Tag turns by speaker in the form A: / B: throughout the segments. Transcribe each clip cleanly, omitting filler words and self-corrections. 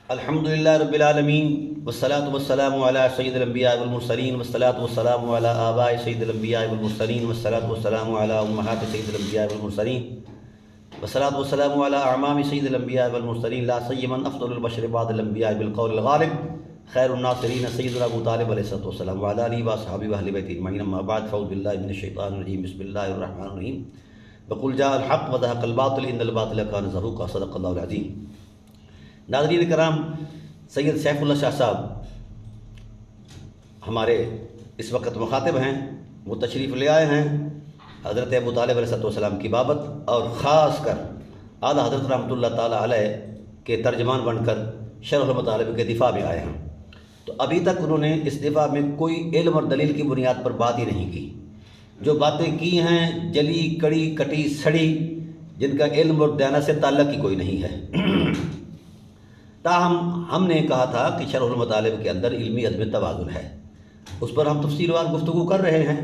A: الحمد للہ رب العالمین والصلاة والسلام علی سید الانبیاء والمرسلین والصلاة والسلام علی آباء سید الانبیاء والمرسلین والصلاة والسلام علی امہات سید الانبیاء والمرسلین والصلاة والسلام علی اعمام سید الانبیاء والمرسلین لا سیما افضل البشر بعد الانبیاء بالقول الغالب خیر الناصرین سیدنا ابو طالب علیہ السلام وعلی آلہ واصحابہ واہل بیتہ اجمعین اما بعد فاعوذ باللہ من الشیطان الرجیم بسم اللہ الرحمن الرحیم وقل جاء الحق وزهق الباطل ان الباطل کان زہوقا صدق اللہ العظیم۔ ناظرین کرام، سید سیف اللہ شاہ صاحب ہمارے اس وقت مخاطب ہیں، وہ تشریف لے آئے ہیں حضرت ابو طالب علیہ السلام کی بابت، اور خاص کر اعلیٰ حضرت رحمۃ اللہ تعالیٰ علیہ کے ترجمان بن کر شرح المطالب کے دفاع میں آئے ہیں۔ تو ابھی تک انہوں نے اس دفاع میں کوئی علم اور دلیل کی بنیاد پر بات ہی نہیں کی۔ جو باتیں کی ہیں جلی کڑی کٹی سڑی، جن کا علم اور دیانت سے تعلق ہی کوئی نہیں ہے۔ تاہم ہم نے کہا تھا کہ شرح المطالب کے اندر علمی عدم توازن ہے، اس پر ہم تفصیل وار گفتگو کر رہے ہیں۔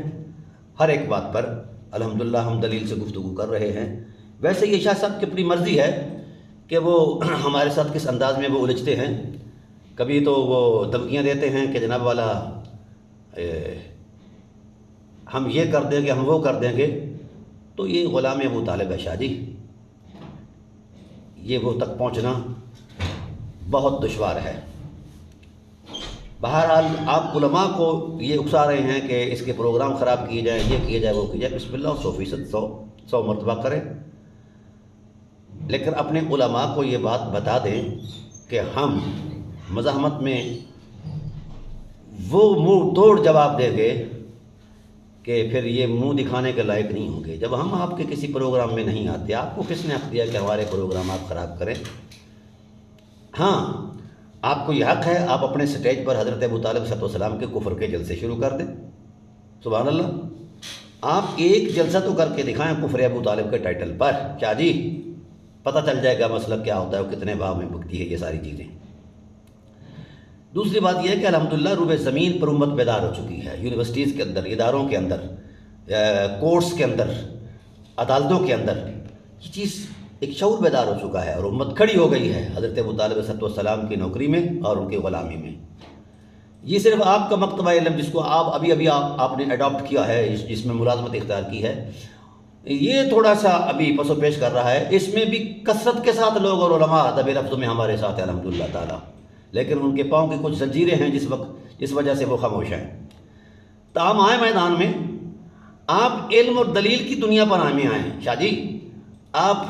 A: ہر ایک بات پر الحمدللہ ہم دلیل سے گفتگو کر رہے ہیں۔ ویسے یہ شاہ صاحب کی اپنی مرضی ہے کہ وہ ہمارے ساتھ کس انداز میں وہ الجھتے ہیں۔ کبھی تو وہ دھمکیاں دیتے ہیں کہ جناب والا ہم یہ کر دیں گے، ہم وہ کر دیں گے۔ تو یہ غلام ابو طالب ہے شاہ جی، یہ وہ تک پہنچنا بہت دشوار ہے۔ بہرحال آپ علماء کو یہ اکسا رہے ہیں کہ اس کے پروگرام خراب کیے جائیں، یہ کیے جائے وہ کیے جائے، بسم اللہ 100% 100 مرتبہ کریں، لیکن اپنے علماء کو یہ بات بتا دیں کہ ہم مزاحمت میں وہ منہ توڑ جواب دیں گے کہ پھر یہ منہ دکھانے کے لائق نہیں ہوں گے۔ جب ہم آپ کے کسی پروگرام میں نہیں آتے، آپ کو کس نے حق دیا کہ ہمارے پروگرام آپ خراب کریں؟ ہاں، آپ کو یہ حق ہے، آپ اپنے سٹیج پر حضرت ابو طالب صلی اللہ علیہ وسلم کے کفر کے جلسے شروع کر دیں۔ سبحان اللہ، آپ ایک جلسہ تو کر کے دکھائیں کفر ابو طالب کے ٹائٹل پر، کیا جی پتہ چل جائے گا مسئلہ کیا ہوتا ہے اور کتنے باب میں بکتی ہے یہ ساری چیزیں۔ دوسری بات یہ ہے کہ الحمدللہ روبے زمین پر امت بیدار ہو چکی ہے، یونیورسٹیز کے اندر، اداروں کے اندر، کورٹس کے اندر، عدالتوں کے اندر یہ چیز ایک شعور بیدار ہو چکا ہے، اور امت کھڑی ہو گئی ہے حضرت ابو طالب علیہ السلام کی نوکری میں اور ان کی غلامی میں۔ یہ صرف آپ کا مکتبہ علم جس کو آپ ابھی آپ نے اڈاپٹ کیا ہے، جس میں ملازمت اختیار کی ہے، یہ تھوڑا سا ابھی پس و پیش کر رہا ہے۔ اس میں بھی کثرت کے ساتھ لوگ اور علماء ادب لفظ میں ہمارے ساتھ ہیں الحمدللہ تعالیٰ، لیکن ان کے پاؤں کی کچھ زنجیریں ہیں جس وجہ سے وہ خاموش ہیں۔ تاہم آئے میدان میں، آپ علم اور دلیل کی دنیا پر آئیں شاہ جی۔ آپ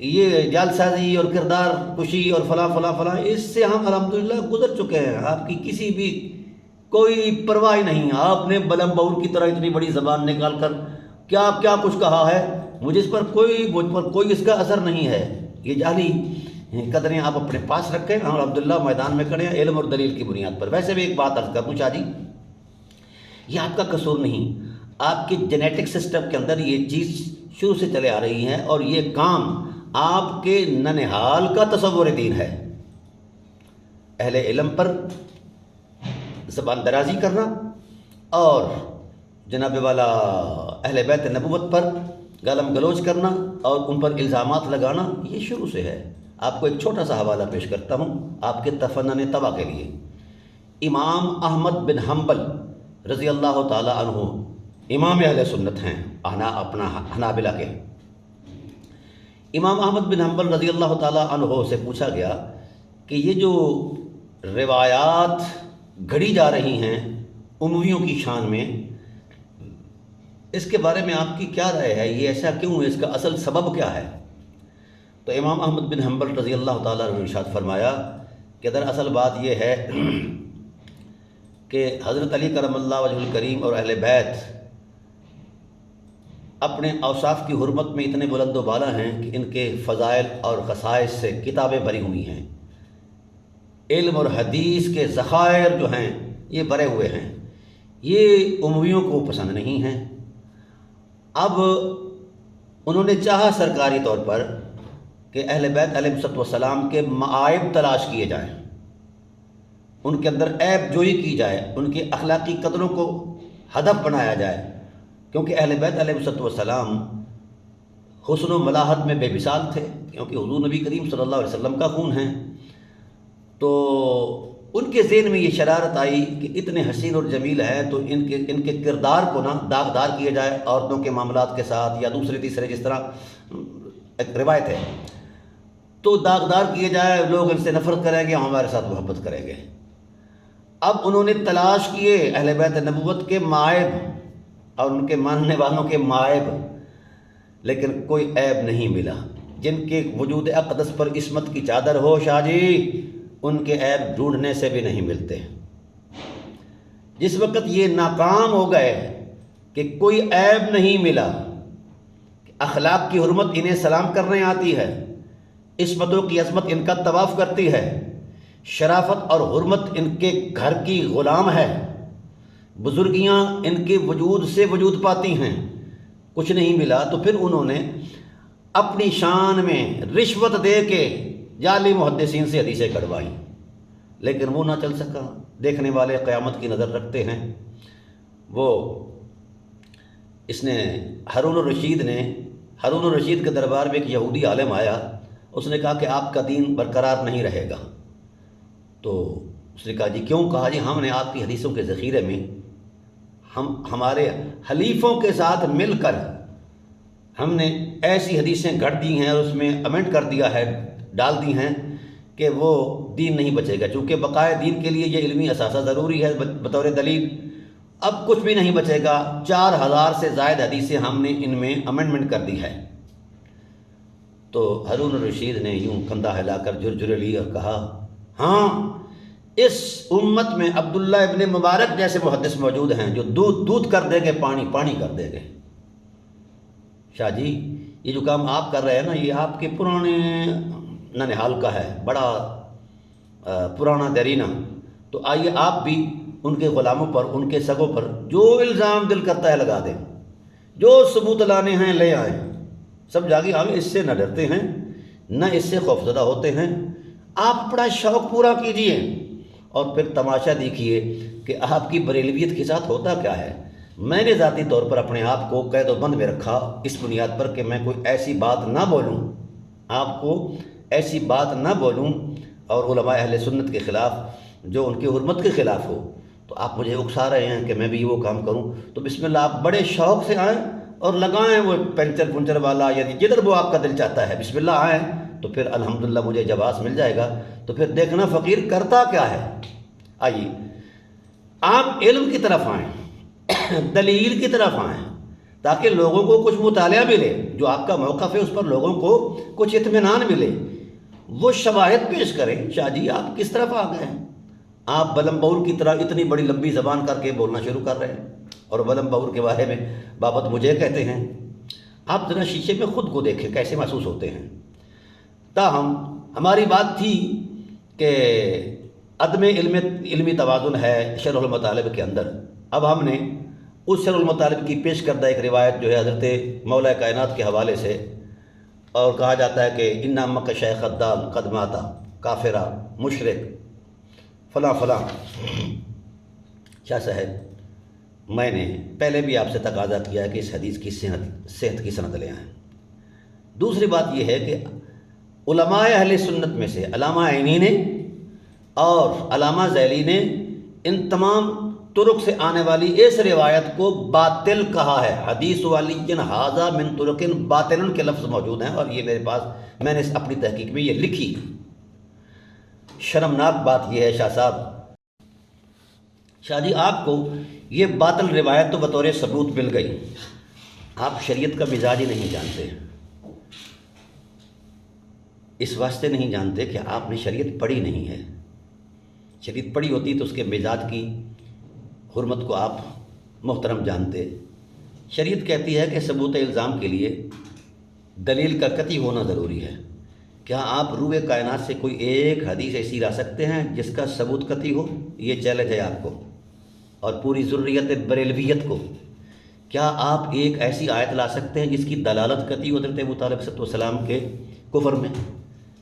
A: یہ جال سازی اور کردار کشی اور فلاں فلاں فلاں، اس سے ہم الحمدللہ گزر چکے ہیں۔ آپ کی کسی بھی کوئی پرواہ نہیں، آپ نے بلم بور کی طرح اتنی بڑی زبان نکال کر کیا کیا کچھ کہا ہے، مجھ پر کوئی اس کا اثر نہیں ہے۔ یہ جعلی قدریں آپ اپنے پاس رکھیں، ہم الحمدللہ میدان میں کھڑے ہیں علم اور دلیل کی بنیاد پر۔ ویسے بھی ایک بات عرض کر دوں شاہ جی، یہ آپ کا قصور نہیں، آپ کے جینیٹک سسٹم کے اندر یہ چیز شروع سے چلے آ رہی ہے، اور یہ کام آپ کے ننہال کا تصور دین ہے۔ اہل علم پر زبان درازی کرنا اور جناب والا اہل بیت نبوت پر گالم گلوچ کرنا اور ان پر الزامات لگانا، یہ شروع سے ہے۔ آپ کو ایک چھوٹا سا حوالہ پیش کرتا ہوں آپ کے تفنن طبع کے لیے۔ امام احمد بن حنبل رضی اللہ تعالی عنہ امام اہل سنت ہیں، اپنا حنابلہ کے۔ امام احمد بن حنبل رضی اللہ تعالی عنہ سے پوچھا گیا کہ یہ جو روایات گھڑی جا رہی ہیں امویوں کی شان میں، اس کے بارے میں آپ کی کیا رائے ہے؟ یہ ایسا کیوں ہے؟ اس کا اصل سبب کیا ہے؟ تو امام احمد بن حنبل رضی اللہ تعالیٰ عنہ نے ارشاد فرمایا کہ دراصل بات یہ ہے کہ حضرت علی کرم اللہ وجہ الکریم اور اہل بیت اپنے اوصاف کی حرمت میں اتنے بلند و بالا ہیں کہ ان کے فضائل اور خصائص سے کتابیں بھری ہوئی ہیں، علم اور حدیث کے ذخائر جو ہیں یہ بھرے ہوئے ہیں، یہ امویوں کو پسند نہیں ہیں۔ اب انہوں نے چاہا سرکاری طور پر کہ اہل بیت علیہ السلام کے معائب تلاش کیے جائیں، ان کے اندر عیب جوئی کی جائے، ان کی اخلاقی قدروں کو ہدف بنایا جائے، کیونکہ اہل بیت علیہ السلام حسن و ملاحت میں بے مثال تھے، کیونکہ حضور نبی کریم صلی اللہ علیہ وسلم کا خون ہے۔ تو ان کے ذہن میں یہ شرارت آئی کہ اتنے حسین اور جمیل ہیں تو ان کے کردار کو نا داغدار کیا جائے عورتوں کے معاملات کے ساتھ، یا دوسرے تیسرے جس طرح ایک روایت ہے، تو داغدار کیے جائے، لوگ ان سے نفرت کریں گے، ہمارے ساتھ محبت کریں گے۔ اب انہوں نے تلاش کیے اہل بیت نبوت کے معائب اور ان کے ماننے والوں کے معائب، لیکن کوئی عیب نہیں ملا۔ جن کے وجود اقدس پر عصمت کی چادر ہو شاہ جی، ان کے عیب ڈھونڈنے سے بھی نہیں ملتے۔ جس وقت یہ ناکام ہو گئے کہ کوئی عیب نہیں ملا، اخلاق کی حرمت انہیں سلام کرنے آتی ہے، عصمتوں کی عظمت ان کا طواف کرتی ہے، شرافت اور حرمت ان کے گھر کی غلام ہے، بزرگیاں ان کے وجود سے وجود پاتی ہیں، کچھ نہیں ملا، تو پھر انہوں نے اپنی شان میں رشوت دے کے جعلی محدثین سے حدیثیں کڑوائیں، لیکن وہ نہ چل سکا۔ دیکھنے والے قیامت کی نظر رکھتے ہیں۔ وہ اس نے ہارون الرشید کے دربار میں ایک یہودی عالم آیا، اس نے کہا کہ آپ کا دین برقرار نہیں رہے گا۔ تو اس نے کہا جی کیوں؟ کہا جی ہم نے آپ کی حدیثوں کے ذخیرے میں ہمارے حلیفوں کے ساتھ مل کر ہم نے ایسی حدیثیں گھڑ دی ہیں اور اس میں امینڈ کر دیا ہے، ڈال دی ہیں کہ وہ دین نہیں بچے گا، چونکہ بقائے دین کے لیے یہ علمی اثاثہ ضروری ہے بطور دلیل۔ اب کچھ بھی نہیں بچے گا، 4000 سے زائد حدیثیں ہم نے ان میں امینڈمنٹ کر دی ہے۔ تو ہارون الرشید نے یوں کندھا ہلا کر جھرجھرے لی اور کہا ہاں، اس امت میں عبداللہ ابن مبارک جیسے محدث موجود ہیں جو دودھ کر دیں گے، پانی کر دیں گے۔ شاہ جی یہ جو کام آپ کر رہے ہیں نا، یہ آپ کے پرانے ننہال کا ہے، بڑا پرانا دیرینہ، تو آئیے آپ بھی ان کے غلاموں پر، ان کے سگوں پر جو الزام دل کرتا ہے لگا دیں، جو ثبوت لانے ہیں لے آئیں۔ سب جاگی ہم اس سے نہ ڈرتے ہیں نہ اس سے خوفزدہ ہوتے ہیں، آپ اپنا شوق پورا کیجئے اور پھر تماشا دیکھیے کہ آپ کی بریلویت کے ساتھ ہوتا کیا ہے۔ میں نے ذاتی طور پر اپنے آپ کو قید و بند میں رکھا اس بنیاد پر کہ میں کوئی ایسی بات نہ بولوں، آپ کو ایسی بات نہ بولوں اور علماء اہل سنت کے خلاف، جو ان کی حرمت کے خلاف ہو۔ تو آپ مجھے اکسا رہے ہیں کہ میں بھی وہ کام کروں، تو بسم اللہ آپ بڑے شوق سے آئیں اور لگائیں وہ پنچر والا، یا جدھر وہ آپ کا دل چاہتا ہے بسم اللہ آئیں، تو پھر الحمدللہ مجھے جواز مل جائے گا۔ تو پھر دیکھنا فقیر کرتا کیا ہے۔ آئیے آپ علم کی طرف آئیں، دلیل کی طرف آئیں، تاکہ لوگوں کو کچھ مطالعہ ملے، جو آپ کا موقف ہے اس پر لوگوں کو کچھ اطمینان ملے، وہ شواہد پیش کریں۔ شاہ جی آپ کس طرف آ گئے ہیں؟ آپ بلم بہور کی طرح اتنی بڑی لمبی زبان کر کے بولنا شروع کر رہے ہیں، اور بلم بہور کے بارے میں بابت مجھے کہتے ہیں۔ آپ ذرا شیشے میں خود کو دیکھیں کیسے محسوس ہوتے ہیں۔ تاہم ہماری بات تھی کہ عدم علمی توازن ہے شرح المطالب کے اندر۔ اب ہم نے اس شرح المطالب کی پیش کردہ ایک روایت جو ہے حضرت مولا کائنات کے حوالے سے، اور کہا جاتا ہے کہ ان امک شیخ خدام قدماتا کافرہ مشرک فلاں فلاں۔ شاہ صاحب میں نے پہلے بھی آپ سے تقاضا کیا ہے کہ اس حدیث کی صحت کی سند لے آئیں۔ دوسری بات یہ ہے کہ علماء اہل سنت میں سے علامہ عینی نے اور علامہ ذیلی نے ان تمام طرق سے آنے والی اس روایت کو باطل کہا ہے۔ حدیث علی ھذا من طرق باطل کے لفظ موجود ہیں، اور یہ میرے پاس، میں نے اپنی تحقیق میں یہ لکھی۔ شرمناک بات یہ ہے شاہ صاحب، شاہ جی آپ کو یہ باطل روایت تو بطور ثبوت مل گئی، آپ شریعت کا مزاج ہی نہیں جانتے، اس واسطے نہیں جانتے کہ آپ نے شریعت پڑھی نہیں ہے۔ شریعت پڑھی ہوتی تو اس کے مزاج کی حرمت کو آپ محترم جانتے۔ شریعت کہتی ہے کہ ثبوت الزام کے لیے دلیل کا قطعی ہونا ضروری ہے۔ کیا آپ روح کائنات سے کوئی ایک حدیث ایسی لا سکتے ہیں جس کا ثبوت قطعی ہو؟ یہ چیلنج ہے آپ کو اور پوری ذریت بریلویت کو۔ کیا آپ ایک ایسی آیت لا سکتے ہیں جس کی دلالت قطعی ہو حضرت ابو طالب علیہ السلام کے کفر میں؟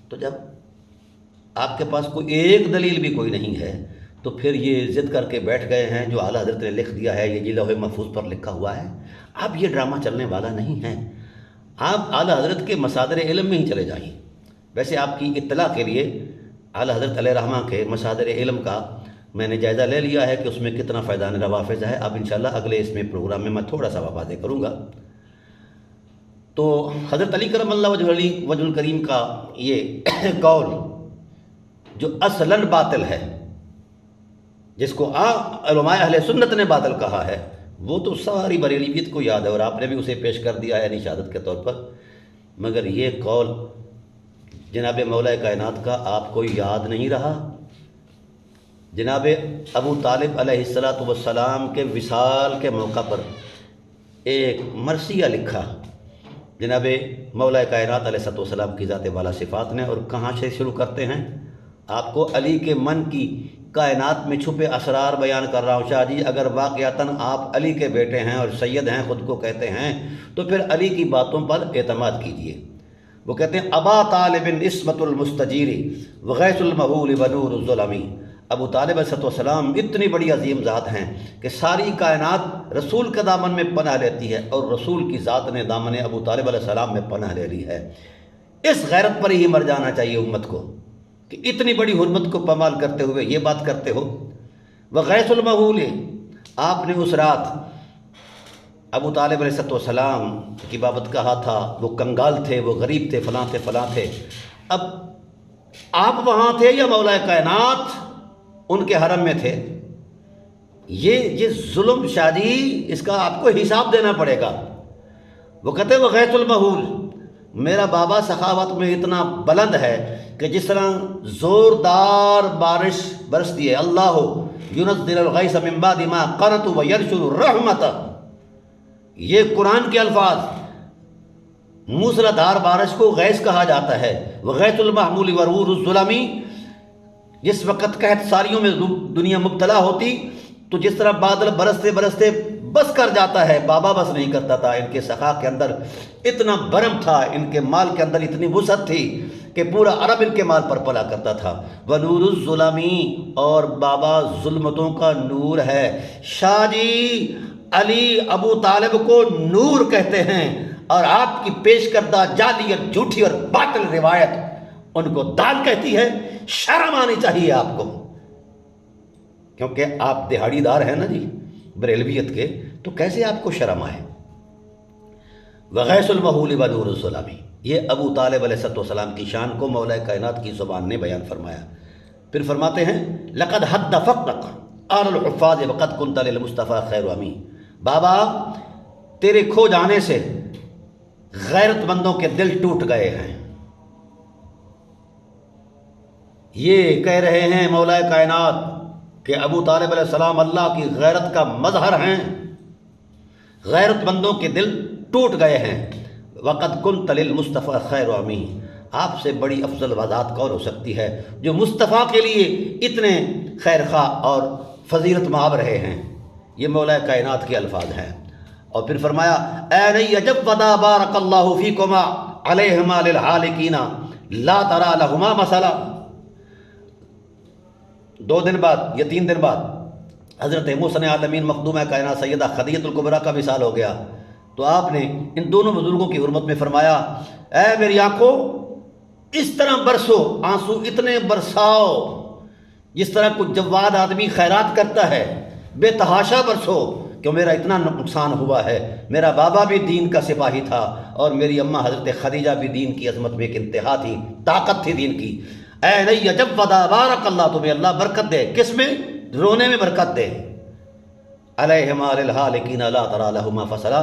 A: تو جب آپ کے پاس کوئی ایک دلیل بھی کوئی نہیں ہے تو پھر یہ ضد کر کے بیٹھ گئے ہیں جو اعلیٰ حضرت نے لکھ دیا ہے، یہ لوح محفوظ پر لکھا ہوا ہے۔ اب یہ ڈرامہ چلنے والا نہیں ہے، آپ اعلیٰ حضرت کے مصادر علم میں ہی چلے جائیں۔ ویسے آپ کی اطلاع کے لیے اعلیٰ حضرت علیہ رحمہ کے مصادر علم کا میں نے جائزہ لے لیا ہے کہ اس میں کتنا فیضان روافظ ہے. اب انشاءاللہ اگلے اس میں پروگرام میں تھوڑا سا واضح کروں گا. تو حضرت علی کرم اللہ وجہ الکریم کا یہ قول جو اصلاً باطل ہے، جس کو علماء اہل سنت نے باطل کہا ہے، وہ تو ساری بریلویت کو یاد ہے اور آپ نے بھی اسے پیش کر دیا ہے شہادت کے طور پر. مگر یہ قول جناب مولا کائنات کا آپ کو یاد نہیں رہا؟ جناب ابو طالب علیہ السلام کے وصال کے موقع پر ایک مرثیہ لکھا جناب مولا کائنات علیہ السلام کی ذات والا صفات نے، اور کہاں سے شروع کرتے ہیں؟ آپ کو علی کے من کی کائنات میں چھپے اسرار بیان کر رہا ہوں. شاہ جی اگر واقعتاً آپ علی کے بیٹے ہیں اور سید ہیں، خود کو کہتے ہیں، تو پھر علی کی باتوں پر اعتماد کیجئے. وہ کہتے ہیں ابا طالب عصمت المستجیری وغیث المحول ونور الظلمی. ابو طالب علیہ السلام اتنی بڑی عظیم ذات ہیں کہ ساری کائنات رسول کے دامن میں پناہ لیتی ہے، اور رسول کی ذات نے دامن ابو طالب علیہ السلام میں پناہ لے لی ہے. اس غیرت پر ہی مر جانا چاہیے امت کو کہ اتنی بڑی حرمت کو پامال کرتے ہوئے یہ بات کرتے ہو. وغیث المحول، آپ نے اس رات ابو طالب علیہ السلام کی بابت کہا تھا وہ کنگال تھے، وہ غریب تھے، فلاں تھے فلاں تھے. اب آپ وہاں تھے یا مولا کائنات ان کے حرم میں تھے؟ یہ ظلم شاہ جی، اس کا آپ کو حساب دینا پڑے گا. وہ کہتے وہ غیث المحول، میرا بابا سخاوت میں اتنا بلند ہے کہ جس طرح زوردار بارش برستی ہے، اللہ ينزل الغیث من بعد ما قنطوا وینشر الرحمۃ، یہ قرآن کے الفاظ. موسلا دھار بارش کو غیث کہا جاتا ہے. وغیث المحمول ورور الظلمی، جس وقت قحط ساریوں میں دنیا مبتلا ہوتی تو جس طرح بادل برستے برستے بس کر جاتا ہے، بابا بس نہیں کرتا تھا. ان کے سخا کے اندر اتنا برم تھا، ان کے مال کے اندر اتنی وسعت تھی کہ پورا عرب ان کے مال پر پلا کرتا تھا. ونور الظلمی، اور بابا ظلمتوں کا نور ہے. شاہ جی علی ابو طالب کو نور کہتے ہیں، اور آپ کی پیش کردہ جعلی اور جھوٹی اور باطل روایت ان کو دال کہتی ہے. شرم آنی چاہیے آپ کو، کیونکہ آپ دہاڑی دار ہیں نا جی بریلویت کے، تو کیسے آپ کو شرم آئے؟ وغیث المحول ونور الظلمی، یہ ابو طالب علیہ السلام کی شان کو مولا کائنات کی زبان نے بیان فرمایا. پھر فرماتے ہیں لقد حد فقط آل الحفاظ وقد كنت للمصطفیٰ خیر امی. بابا تیرے کھو جانے سے غیرت مندوں کے دل ٹوٹ گئے ہیں. یہ کہہ رہے ہیں مولا کائنات کہ ابو طالب علیہ السلام اللہ کی غیرت کا مظہر ہیں، غیرت مندوں کے دل ٹوٹ گئے ہیں. وقد كنت للمصطفیٰ خیر امی، آپ سے بڑی افضل ذات کون ہو سکتی ہے جو مصطفیٰ کے لیے اتنے خیر خواہ اور فضیلت مآب رہے ہیں. یہ مولا کائنات کے الفاظ ہیں. اور پھر فرمایا اے نی عجب ودا بارک اللہ فیکما علیہما للحالکین لا ترى لہما مسئلہ. 2 دن بعد یا 3 دن بعد حضرت محسن عالمین مخدومہ کائنات سیدہ خدیجہ الکبریٰ کا وصال ہو گیا. تو آپ نے ان دونوں بزرگوں کی حرمت میں فرمایا اے میری آنکھوں اس طرح برسو، آنسو اتنے برساؤ جس طرح کوئی جواد آدمی خیرات کرتا ہے، بے تحاشا برسو، کہ میرا اتنا نقصان ہوا ہے. میرا بابا بھی دین کا سپاہی تھا اور میری اماں حضرت خدیجہ بھی دین کی عظمت میں ایک انتہا تھی، طاقت تھی دین کی. اے نی جب ودا بارک اللہ، تمہیں اللہ برکت دے. کس میں؟ رونے میں برکت دے. علیہما للحالکین لا تری لہما فصلا.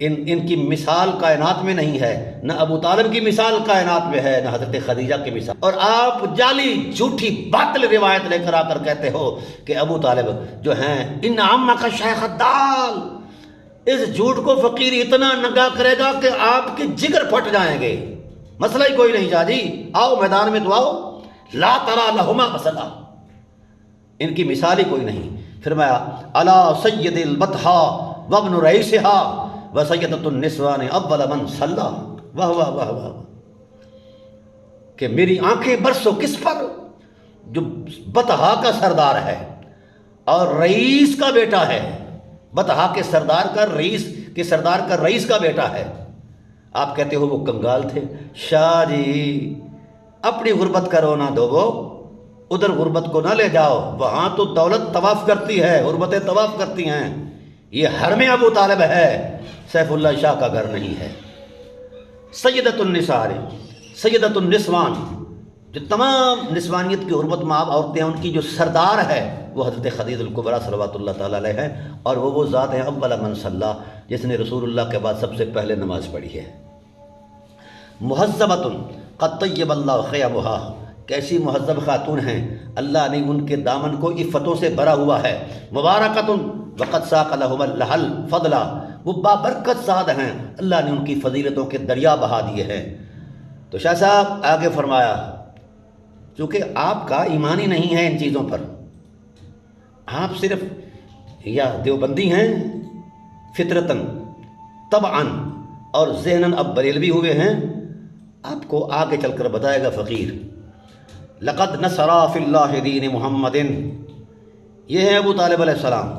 A: ان کی مثال کائنات میں نہیں ہے، نہ ابو طالب کی مثال کائنات میں ہے، نہ حضرت خدیجہ کی مثال. اور آپ جعلی جھوٹی باطل روایت لے کر آ کر کہتے ہو کہ ابو طالب جو ہیں ان عمک شیخ الدال. اس جھوٹ کو فقیر اتنا ننگا کرے گا کہ آپ کے جگر پھٹ جائیں گے. مسئلہ ہی کوئی نہیں. شاہ جی آؤ میدان میں تو آؤ. لا تری لہما فصلا، ان کی مثال ہی کوئی نہیں. فرمایا الا سید البطحا وابن رئیسها وسیدۃ النسوان اول من صلی. واہ واہ واہ واہ، کہ میری آنکھیں برسو کس پر؟ جو بطحا کا سردار ہے اور رئیس کا بیٹا ہے. بطحا کے سردار کا رئیس کے سردار کا رئیس کا بیٹا ہے. آپ کہتے ہو وہ کنگال تھے. شاہ جی اپنی غربت کا رونا دو، ادھر غربت کو نہ لے جاؤ، وہاں تو دولت طواف کرتی ہے، غربتیں طواف کرتی ہیں، یہ حرم ابو طالب ہے، سیف اللہ شاہ کا گھر نہیں ہے۔ سیدۃ النساء، سیدۃ النسوان، جو تمام نسوانیت کی حرمت مآب عورتیں ہیں ان کی جو سردار ہے وہ حضرت خدیجہ الکبریٰ صلوات اللہ تعالیٰ علیہ ہے، اور وہ ذات ہے اول من صلی، جس نے رسول اللہ کے بعد سب سے پہلے نماز پڑھی ہے۔ مہذبۃ قد طیب اللہ خیمہا، کیسی مہذب خاتون ہیں، اللہ نے ان کے دامن کو عفتوں سے بھرا ہوا ہے۔ مبارکۃ وقد ساق لہم اللہ الفضل، وہ بابرکت ذات ہیں، اللہ نے ان کی فضیلتوں کے دریا بہا دیے ہیں۔ تو شاہ صاحب آگے فرمایا، چونکہ آپ کا ایمان ہی نہیں ہے ان چیزوں پر، آپ صرف یا دیوبندی ہیں فطرتاً طبعاً اور ذہناً اب بریلوی ہوئے ہیں، آپ کو آگے چل کر بتائے گا فقیر۔ لقد نصرا فی اللہ دین محمد، یہ ہے ابو طالب علیہ السلام،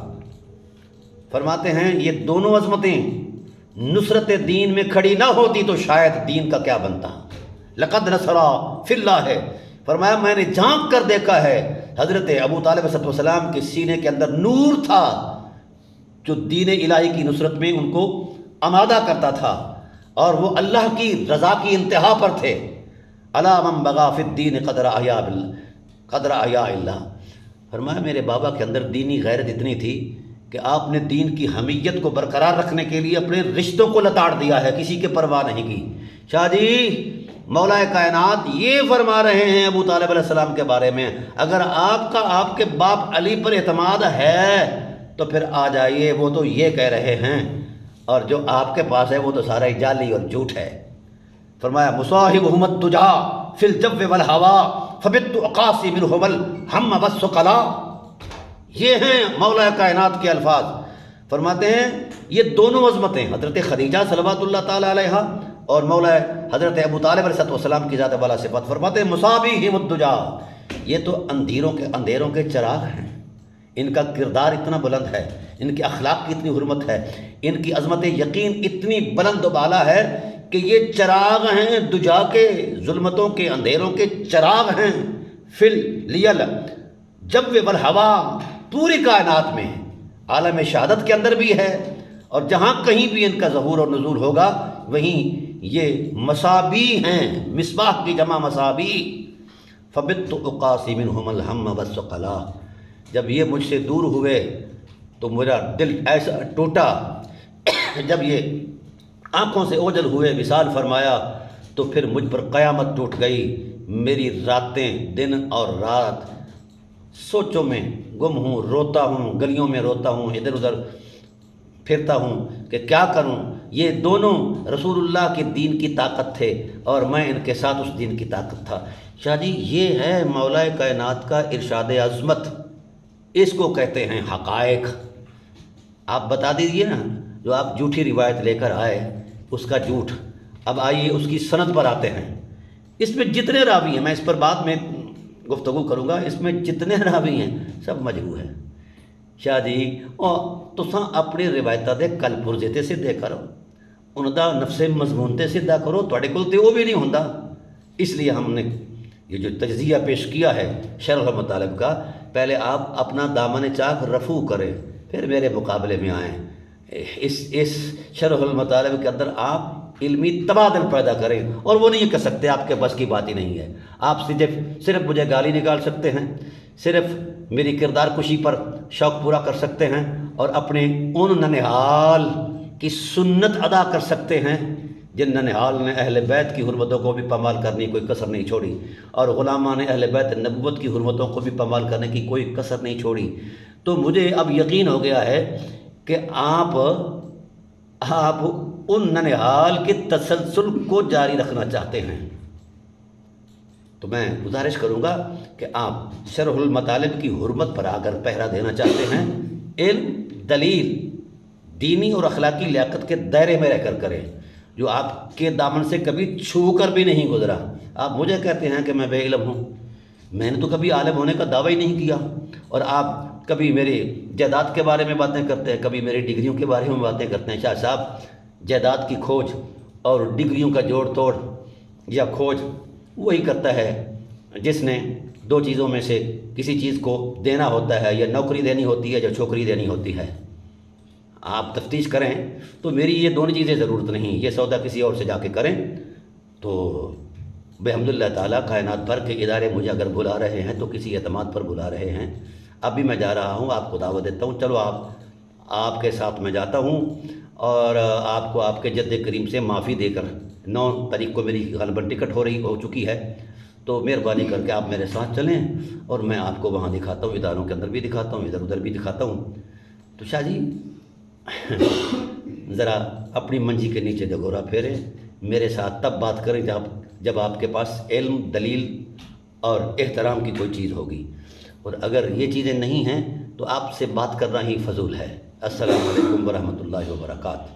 A: فرماتے ہیں یہ دونوں عظمتیں نصرت دین میں کھڑی نہ ہوتی تو شاید دین کا کیا بنتا۔ لقد نصرا فی اللہ ہے، فرمایا میں نے جھانک کر دیکھا ہے، حضرت ابو طالب علیہ السلام کے سینے کے اندر نور تھا جو دین الہی کی نصرت میں ان کو آمادہ کرتا تھا، اور وہ اللہ کی رضا کی انتہا پر تھے۔ الا من بغا فی الدین قدر احیا اللہ، فرمایا میرے بابا کے اندر دینی غیرت اتنی تھی کہ آپ نے دین کی حمیت کو برقرار رکھنے کے لیے اپنے رشتوں کو لتاڑ دیا ہے، کسی کے پرواہ نہیں کی۔ شاہ جی مولا کائنات یہ فرما رہے ہیں ابو طالب علیہ السلام کے بارے میں، اگر آپ کا آپ کے باپ علی پر اعتماد ہے تو پھر آ جائیے، وہ تو یہ کہہ رہے ہیں، اور جو آپ کے پاس ہے وہ تو سارا ہی جعلی اور جھوٹ ہے۔ فرمایا مصاحبہم الدجا فی الجو والہوا فبت اقاسی منہم الہم والثقلا، یہ ہیں مولا کائنات کے الفاظ۔ فرماتے ہیں یہ دونوں عظمتیں حضرت خدیجہ صلوات اللہ تعالی علیہا اور مولا حضرت ابو طالب علیہ السلام کی ذات والا صفت، فرماتے ہیں مصابیہم الدجا، یہ تو اندھیروں کے چراغ ہیں، ان کا کردار اتنا بلند ہے، ان کے اخلاق کی اتنی حرمت ہے، ان کی عظمت یقین اتنی بلند و بالا ہے کہ یہ چراغ ہیں دجا کے، ظلمتوں کے، اندھیروں کے چراغ ہیں، فل لیل جب والہوا، پوری کائنات میں، عالم شہادت کے اندر بھی ہے، اور جہاں کہیں بھی ان کا ظہور اور نزول ہوگا وہیں یہ مصابیح ہیں، مصباح کی جمع مصابیح۔ فبت اقاسی منہم الہم والثقلا، جب یہ مجھ سے دور ہوئے تو میرا دل ایسا ٹوٹا، جب یہ آنکھوں سے اوجھل ہوئے، وصال فرمایا، تو پھر مجھ پر قیامت ٹوٹ گئی، میری راتیں دن اور رات سوچوں میں گم ہوں، روتا ہوں، گلیوں میں روتا ہوں، ادھر ادھر پھرتا ہوں کہ کیا کروں۔ یہ دونوں رسول اللہ کے دین کی طاقت تھے اور میں ان کے ساتھ اس دین کی طاقت تھا۔ شاہ جی یہ ہے مولا کائنات کا ارشاد عظمت، اس کو کہتے ہیں حقائق۔ آپ بتا دیجئے نا، جو آپ جھوٹی روایت لے کر آئے اس کا جھوٹ، اب آئیے اس کی سند پر آتے ہیں۔ اس میں جتنے راوی ہیں، میں اس پر بعد میں گفتگو کروں گا، اس میں جتنے راوی ہیں سب مجروح ہیں۔ شاہ جی تساں اپنی روایتاں دے کل پرزے تے سدھے کرو، انہاں دا نفس مضمون تے سدھا کرو، تواڈے کول تے وہ بھی نہیں ہوندا۔ اس لیے ہم نے یہ جو تجزیہ پیش کیا ہے شرح المطالب کا، پہلے آپ اپنا دامن چاک رفو کریں، پھر میرے مقابلے میں آئیں۔ اس شرح المطالب کے اندر آپ علمی تبادل پیدا کریں، اور وہ نہیں کر سکتے، آپ کے بس کی بات ہی نہیں ہے۔ آپ صرف مجھے گالی نکال سکتے ہیں، صرف میری کردار کشی پر شوق پورا کر سکتے ہیں، اور اپنے ان ننہال کی سنت ادا کر سکتے ہیں جن ننہال نے اہل بیت کی حرمتوں کو بھی پامال کرنے کی کوئی کسر نہیں چھوڑی، اور غلاماں نے اہل بیت نبوت کی حرمتوں کو بھی پامال کرنے کی کوئی کسر نہیں چھوڑی۔ تو مجھے اب یقین ہو گیا ہے کہ آپ ان ننہال کے تسلسل کو جاری رکھنا چاہتے ہیں، تو میں گزارش کروں گا کہ آپ شرح المطالب کی حرمت پر اگر پہرا دینا چاہتے ہیں، علم دلیل دینی اور اخلاقی لیاقت کے دائرے میں رہ کر کریں، جو آپ کے دامن سے کبھی چھو کر بھی نہیں گزرا۔ آپ مجھے کہتے ہیں کہ میں بے علم ہوں، میں نے تو کبھی عالم ہونے کا دعویٰ ہی نہیں کیا، اور آپ کبھی میری جائیداد کے بارے میں باتیں کرتے ہیں، کبھی میری ڈگریوں کے بارے میں باتیں کرتے ہیں۔ شاہ صاحب جائیداد کی کھوج اور ڈگریوں کا جوڑ توڑ یا کھوج وہی کرتا ہے جس نے دو چیزوں میں سے کسی چیز کو دینا ہوتا ہے، یا نوکری دینی ہوتی ہے یا چھوکری دینی ہوتی ہے. آپ تفتیش کریں تو میری یہ دونوں چیزیں ضرورت نہیں، یہ سودا کسی اور سے جا کے کریں. تو بحمد اللہ تعالیٰ کائنات بھر کے ادارے مجھے اگر بلا رہے ہیں تو کسی اعتماد پر بلا رہے ہیں. اب بھی میں جا رہا ہوں، آپ کو دعوت دیتا ہوں، چلو آپ کے ساتھ میں جاتا ہوں، اور آپ کو آپ کے جد کریم سے معافی دے کر 9 تاریخ کو میری غالباً ٹکٹ ہو چکی ہے. تو مہربانی کر کے آپ میرے ساتھ چلیں، اور میں آپ کو وہاں دکھاتا ہوں، اداروں کے اندر بھی دکھاتا ہوں، ادھر ادھر بھی دکھاتا ہوں. تو شاہ جی ذرا اپنی منجی کے نیچے جگورا پھیریں، میرے ساتھ تب بات کریں جب آپ کے پاس علم، دلیل اور احترام کی کوئی چیز ہوگی. اور اگر یہ چیزیں نہیں ہیں تو آپ سے بات کرنا ہی فضول ہے. السلام علیکم ورحمۃ اللہ وبرکاتہ.